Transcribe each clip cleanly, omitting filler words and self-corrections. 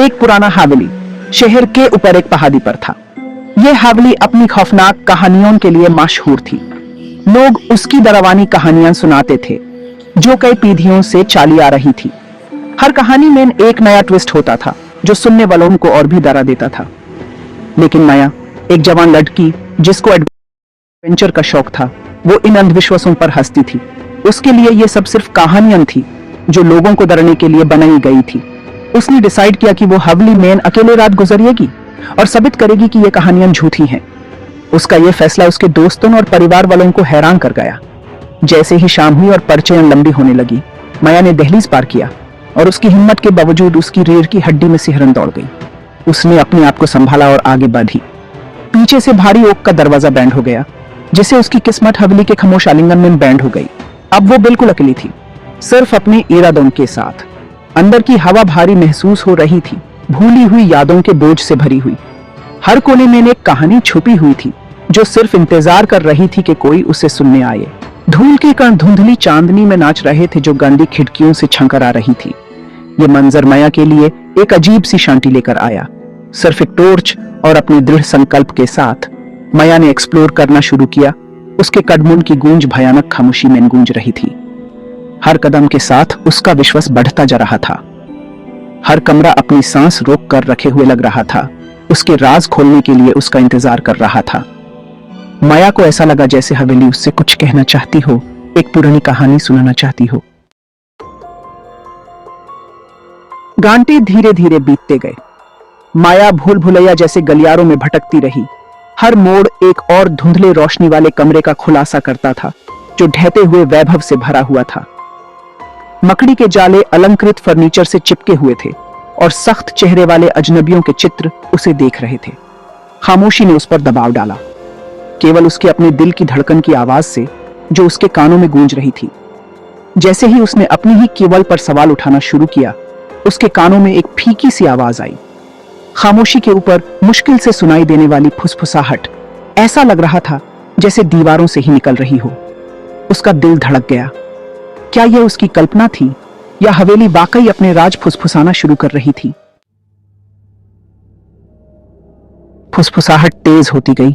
एक पुराना हवेली शहर के ऊपर एक पहाड़ी पर था। यह हवेली अपनी खौफनाक कहानियों के लिए मशहूर थी। लोग उसकी डरावनी कहानियां सुनाते थे जो कई पीढ़ियों से चली आ रही थी। हर कहानी में एक नया ट्विस्ट होता था जो सुनने वालों को और भी डरा देता था। लेकिन माया, एक जवान लड़की जिसको एडवेंचर का शौक था, वो इन अंधविश्वासों पर हंसती थी। उसके लिए ये सब सिर्फ कहानियां थी जो लोगों को डराने के लिए बनाई गई थी। उसने डिसाइड किया कि वो हवेली में अकेले रात गुजरेगी और साबित करेगी कि ये कहानियां झूठी हैं। उसका यह फैसला उसके दोस्तों और परिवार वालों को हैरान कर गया। जैसे ही शाम हुई और पर्चियां लंबी होने लगी, माया ने दहलीज पार किया और उसकी हिम्मत के बावजूद उसकी रीढ़ की हड्डी में सिहरन दौड़ गई। उसने अपने आप को संभाला और आगे बढ़ी। पीछे से भारी ओक का दरवाजा बैंड हो गया, जिससे उसकी किस्मत हवेली के खामोश आलिंगन में बैंड हो गई। अब वो बिल्कुल अकेली थी, सिर्फ अपने इरादों के साथ। अंदर की हवा भारी महसूस हो रही थी, भूली हुई यादों के बोझ से भरी हुई। हर कोने में एक कहानी छुपी हुई थी जो सिर्फ इंतजार कर रही थी कि कोई उसे सुनने आए। धूल के कण धुंधली चांदनी में नाच रहे थे जो गंदी खिड़कियों से छंकर आ रही थी। ये मंजर माया के लिए एक अजीब सी शांति लेकर आया। सिर्फ एक टॉर्च और अपने दृढ़ संकल्प के साथ माया ने एक्सप्लोर करना शुरू किया। उसके कदमों की गूंज भयानक खामोशी में गूंज रही थी। हर कदम के साथ उसका विश्वास बढ़ता जा रहा था। हर कमरा अपनी सांस रोक कर रखे हुए लग रहा था, उसके राज खोलने के लिए उसका इंतजार कर रहा था। माया को ऐसा लगा जैसे हवेली उससे कुछ कहना चाहती हो, एक पुरानी कहानी सुनाना चाहती हो। घंटे धीरे धीरे बीतते गए। माया भूल भुलैया जैसे गलियारों में भटकती रही। हर मोड़ एक और धुंधले रोशनी वाले कमरे का खुलासा करता था जो ढहते हुए वैभव से भरा हुआ था। मकड़ी के जाले अलंकृत फर्नीचर से चिपके हुए थे और सख्त चेहरे वाले अजनबियों के चित्र उसे देख रहे थे। खामोशी ने उस पर दबाव डाला, केवल उसके अपने दिल की धड़कन की आवाज से जो उसके कानों में गूंज रही थी। जैसे ही उसने अपनी ही केवल पर सवाल उठाना शुरू किया, उसके कानों में एक फीकी सी आवाज आई। खामोशी के ऊपर मुश्किल से सुनाई देने वाली फुसफुसाहट। ऐसा लग रहा था जैसे दीवारों से ही निकल रही हो। उसका दिल धड़क गया। क्या यह उसकी कल्पना थी या हवेली वाकई अपने राज फुसफुसाना शुरू कर रही थी? फुसफुसाहट तेज होती गई,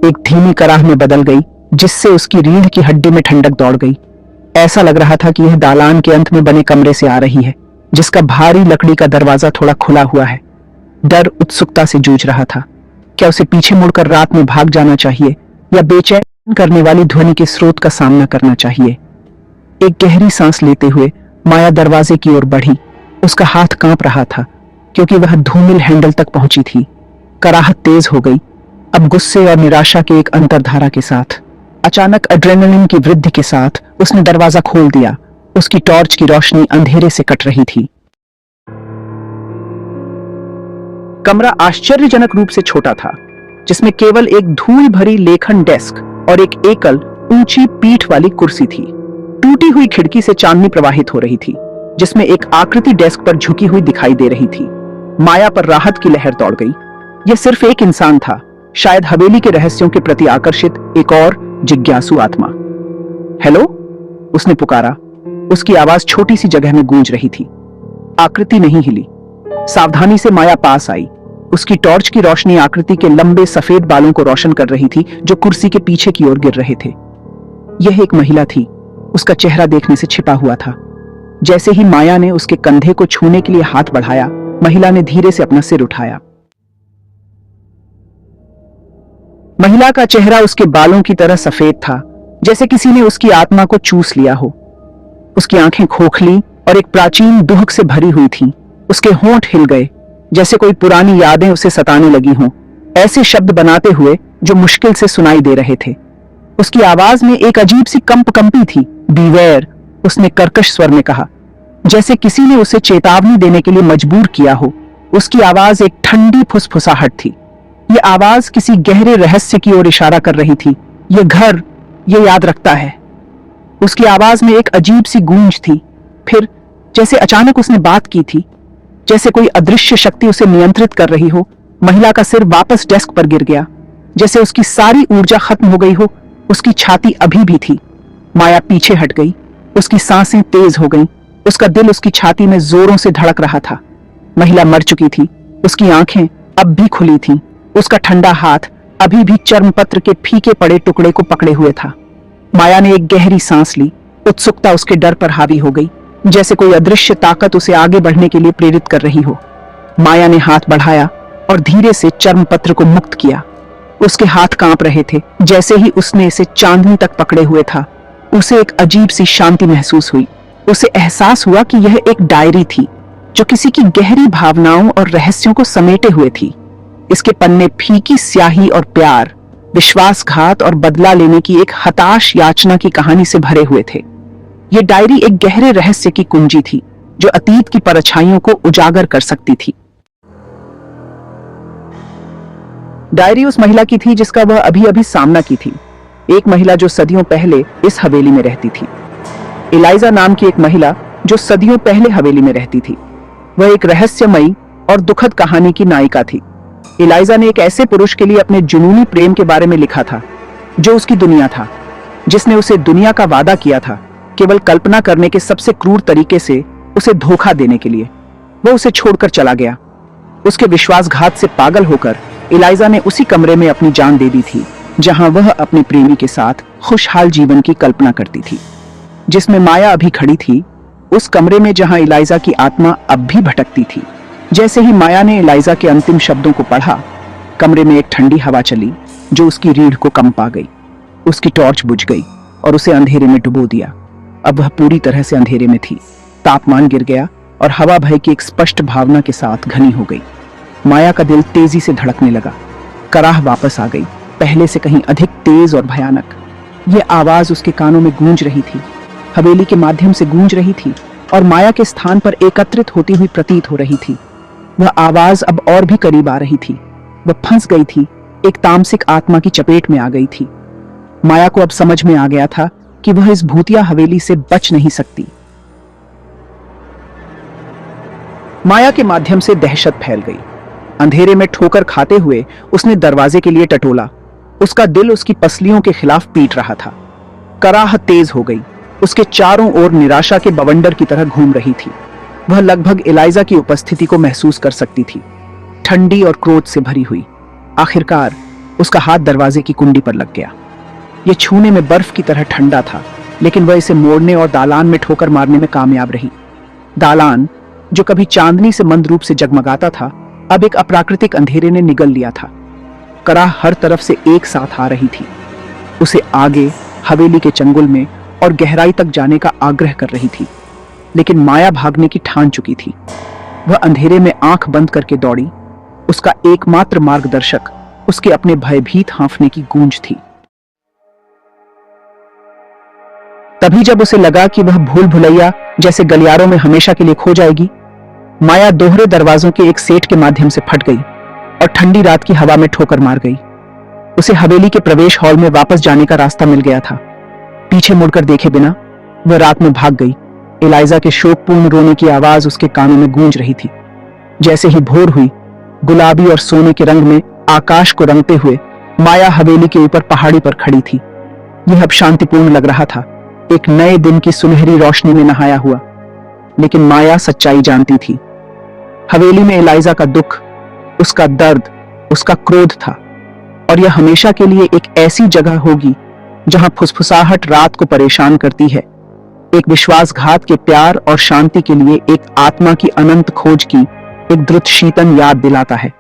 एक धीमी कराह में बदल गई जिससे उसकी रीढ़ की हड्डी में ठंडक दौड़ गई। ऐसा लग रहा था कि यह दालान के अंत में बने कमरे से आ रही है, जिसका भारी लकड़ी का दरवाजा थोड़ा खुला हुआ है। डर उत्सुकता से जूझ रहा था। क्या उसे पीछे मुड़कर रात में भाग जाना चाहिए या बेचैन करने वाली ध्वनि के स्रोत का सामना करना चाहिए? एक गहरी सांस लेते हुए माया दरवाजे की ओर बढ़ी। उसका हाथ कांप रहा था क्योंकि वह धूमिल हैंडल तक पहुंची थी। कराहत तेज हो गई, अब गुस्से और निराशा के एक अंतर्धारा के साथ। अचानक एड्रेनलिन की वृद्धि के साथ उसने दरवाजा खोल दिया। उसकी टॉर्च की रोशनी अंधेरे से कट रही थी। कमरा आश्चर्यजनक रूप से छोटा था, जिसमें केवल एक धूल भरी लेखन डेस्क और एक एकल ऊंची पीठ वाली कुर्सी थी। टूटी हुई खिड़की से चांदनी प्रवाहित हो रही थी, जिसमें एक आकृति डेस्क पर झुकी हुई दिखाई दे रही थी। माया पर राहत की लहर दौड़ गई। यह सिर्फ एक इंसान था, शायद हवेली के रहस्यों के प्रति आकर्षित एक और जिज्ञासु आत्मा। हेलो, उसने पुकारा। उसकी आवाज छोटी सी जगह में गूंज रही थी। आकृति नहीं हिली। सावधानी से माया पास आई। उसकी टॉर्च की रोशनी आकृति के लंबे सफेद बालों को रोशन कर रही थी जो कुर्सी के पीछे की ओर गिर रहे थे। यह एक महिला थी। उसका चेहरा देखने से छिपा हुआ था। जैसे ही माया ने उसके कंधे को छूने के लिए हाथ बढ़ाया, महिला ने धीरे से अपना सिर उठाया। महिला का चेहरा उसके बालों की तरह सफेद था, जैसे किसी ने उसकी आत्मा को चूस लिया हो। उसकी आंखें खोखली और एक प्राचीन दुहक से भरी हुई थीं। उसके होंठ हिल गए, जैसे कोई पुरानी यादें उसे सताने लगी हों, ऐसे शब्द बनाते हुए जो मुश्किल से सुनाई दे रहे थे। उसकी आवाज में एक अजीब सी कंपी थी। बीवेयर, उसने कर्कश स्वर में कहा, जैसे किसी ने उसे चेतावनी देने के लिए मजबूर किया हो। उसकी आवाज एक ठंडी फुसफुसाहट थी। यह आवाज किसी गहरे रहस्य की ओर इशारा कर रही थी। यह घर यह याद रखता है। उसकी आवाज में एक अजीब सी गूंज थी। फिर जैसे अचानक उसने बात की थी, जैसे कोई अदृश्य शक्ति उसे नियंत्रित कर रही हो। महिला का सिर वापस डेस्क पर गिर गया, जैसे उसकी सारी ऊर्जा खत्म हो गई हो। उसकी छाती अभी भी थी। माया पीछे हट गई। उसकी सांसें तेज हो गईं। उसका दिल उसकी छाती में जोरों से धड़क रहा था। महिला मर चुकी थी, उसकी आंखें अब भी खुली थीं, उसका ठंडा हाथ अभी भी चर्मपत्र के फीके पड़े टुकड़े को पकड़े हुए था। माया ने एक गहरी सांस ली। उत्सुकता उसके डर पर हावी हो गई, जैसे कोई अदृश्य ताकत उसे आगे बढ़ने के लिए प्रेरित कर रही हो। माया ने हाथ बढ़ाया और धीरे से चर्मपत्र को मुक्त किया। उसके हाथ कांप रहे थे। जैसे ही उसने इसे चांदनी तक पकड़े हुए था, उसे एक अजीब सी शांति महसूस हुई। उसे एहसास हुआ कि यह एक डायरी थी जो किसी की गहरी भावनाओं और रहस्यों को समेटे हुए थी। इसके पन्ने फीकी स्याही और प्यार, विश्वासघात और बदला लेने की एक हताश याचना की कहानी से भरे हुए थे। यह डायरी एक गहरे रहस्य की कुंजी थी जो अतीत की परछाइयों को उजागर कर सकती थी। डायरी उस महिला की थी जिसका वह अभी अभी सामना की थी, एक महिला जो सदियों पहले इस हवेली में रहती थी। एलाइजा नाम की एक महिला जो सदियों पहले हवेली में रहती थी। वह एक रहस्यमयी और दुखद कहानी की नायिका थी। एलाइजा ने एक ऐसे पुरुष के लिए अपने जुनूनी प्रेम के बारे में लिखा था जो उसकी दुनिया था, जिसने उसे दुनिया का वादा किया था, केवल कल्पना करने के सबसे क्रूर तरीके से उसे धोखा देने के लिए। वह उसे छोड़कर चला गया। उसके विश्वासघात से पागल होकर एलाइजा ने उसी कमरे में अपनी जान दे दी थी जहां वह अपने प्रेमी के साथ खुशहाल जीवन की कल्पना करती थी। जिसमें माया अभी खड़ी थी, उस कमरे में जहां एलाइजा की आत्मा अब भी भटकती थी। जैसे ही माया ने एलाइजा के अंतिम शब्दों को पढ़ा, कमरे में एक ठंडी हवा चली जो उसकी रीढ़ को कंपा गई। उसकी टॉर्च बुझ गई और उसे अंधेरे में डुबो दिया। अब वह पूरी तरह से अंधेरे में थी। तापमान गिर गया और हवा भय की एक स्पष्ट भावना के साथ घनी हो गई। माया का दिल तेजी से धड़कने लगा। कराह वापस आ गई, पहले से कहीं अधिक तेज और भयानक। यह आवाज उसके कानों में गूंज रही थी, हवेली के माध्यम से गूंज रही थी और माया के स्थान पर एकत्रित होती हुई प्रतीत हो रही थी। वह आवाज अब और भी करीब आ रही थी। वह फंस गई थी, एक तामसिक आत्मा की चपेट में आ गई थी। माया को अब समझ में आ गया था कि वह इस भूतिया हवेली से बच नहीं सकती। माया के माध्यम से दहशत फैल गई। अंधेरे में ठोकर खाते हुए उसने दरवाजे के लिए टटोला। उसका दिल उसकी पसलियों के खिलाफ पीट रहा था। कराह तेज हो गई। उसके चारों ओर निराशा के बवंडर की तरह घूम रही थी। वह लगभग एलाइजा की उपस्थिति को महसूस कर सकती थी, ठंडी और क्रोध से भरी हुई। आखिरकार उसका हाथ दरवाजे की कुंडी पर लग गया। यह छूने में बर्फ की तरह ठंडा था, लेकिन वह इसे मोड़ने और दालान में ठोकर मारने में कामयाब रही। दालान, जो कभी चांदनी से मंद रूप से जगमगाता था, अब एक अप्राकृतिक अंधेरे ने निगल लिया था। कराह हर तरफ से एक साथ आ रही थी। उसे आगे, हवेली के चंगुल में और गहराई तक जाने का आग्रह कर रही थी, लेकिन माया भागने की ठान चुकी थी। वह अंधेरे में आंख बंद करके दौड़ी। उसका एकमात्र मार्गदर्शक उसके अपने भयभीत हांफने की गूंज थी। तभी जब उसे लगा कि वह भूल भुलैया जैसे गलियारों में हमेशा के लिए खो जाएगी, माया दोहरे दरवाजों के एक सेट के माध्यम से फट गई और ठंडी रात की हवा में ठोकर मार गई। उसे हवेली के प्रवेश हॉल में वापस जाने का रास्ता मिल गया था। पीछे मुड़कर देखे बिना वह रात में भाग गई। एलाइजा के शोकपूर्ण रोने की आवाज उसके कानों में गूंज रही थी। जैसे ही भोर हुई, गुलाबी और सोने के रंग में आकाश को रंगते हुए माया हवेली के ऊपर पहाड़ी पर खड़ी थी। यह अब शांतिपूर्ण लग रहा था, एक नए दिन की सुनहरी रोशनी में नहाया हुआ। लेकिन माया सच्चाई जानती थी। हवेली में एलाइजा का दुख, उसका दर्द, उसका क्रोध था, और यह हमेशा के लिए एक ऐसी जगह होगी जहां फुसफुसाहट रात को परेशान करती है, एक विश्वासघात के प्यार और शांति के लिए एक आत्मा की अनंत खोज की एक द्रुत शीतन याद दिलाता है।